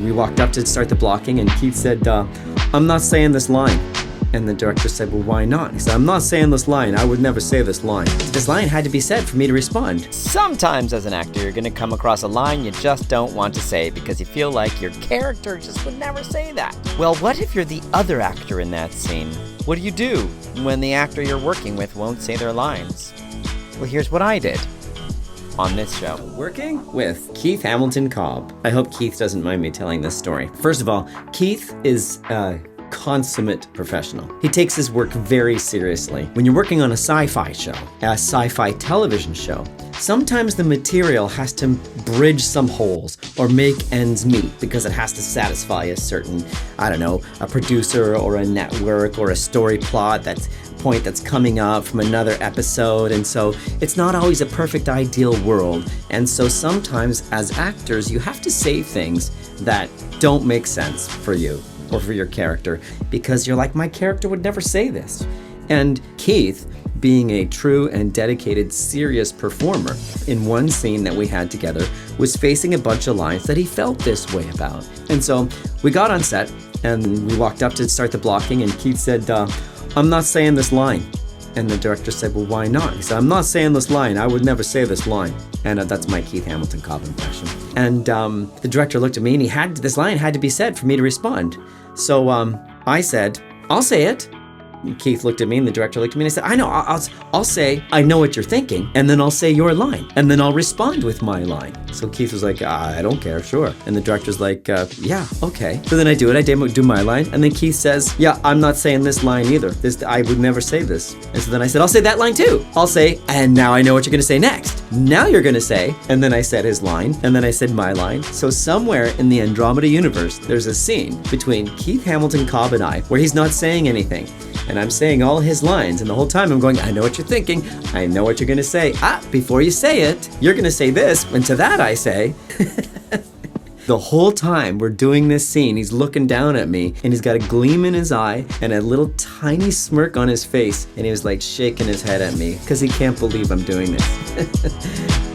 we walked up to start the blocking, and Keith said, I'm not saying this line. And the director said, well, why not? He said, I'm not saying this line. I would never say this line. This line had to be said for me to respond. Sometimes as an actor, you're going to come across a line you just don't want to say because you feel like your character just would never say that. Well, what if you're the other actor in that scene? What do you do when the actor you're working with won't say their lines? Well, here's what I did on this show. Working with Keith Hamilton Cobb. I hope Keith doesn't mind me telling this story. First of all, Keith is a consummate professional. He takes his work very seriously. When you're working on a sci-fi show, a sci-fi television show, sometimes the material has to bridge some holes or make ends meet because it has to satisfy a certain, a producer or a network or a story plot that's coming up from another episode. And so it's not always a perfect ideal world. And so sometimes as actors, you have to say things that don't make sense for you or for your character because you're like, my character would never say this. And Keith, being a true and dedicated, serious performer, in one scene that we had together, was facing a bunch of lines that he felt this way about. And so we got on set and we walked up to start the blocking, and Keith said, I'm not saying this line. And the director said, well, why not? He said, I'm not saying this line. I would never say this line. And that's my Keith Hamilton Cobb impression. And the director looked at me, and this line had to be said for me to respond. So I said, I'll say it. And Keith looked at me, and the director looked at me, and I said, I know, I'll say, I know what you're thinking, and then I'll say your line, and then I'll respond with my line. So Keith was like, I don't care, sure. And the director's like, yeah, okay. So then I do it, I do my line, and then Keith says, yeah, I'm not saying this line either. I would never say this. And so then I said, I'll say that line too. I'll say, and now I know what you're gonna say next. Now you're gonna say, and then I said his line, and then I said my line. So somewhere in the Andromeda universe, there's a scene between Keith Hamilton Cobb and I where he's not saying anything. And I'm saying all his lines, and the whole time I'm going, I know what you're thinking. I know what you're gonna say. Before you say it, you're gonna say this, and to that I say, the whole time we're doing this scene, he's looking down at me, and he's got a gleam in his eye and a little tiny smirk on his face, and he was like shaking his head at me because he can't believe I'm doing this.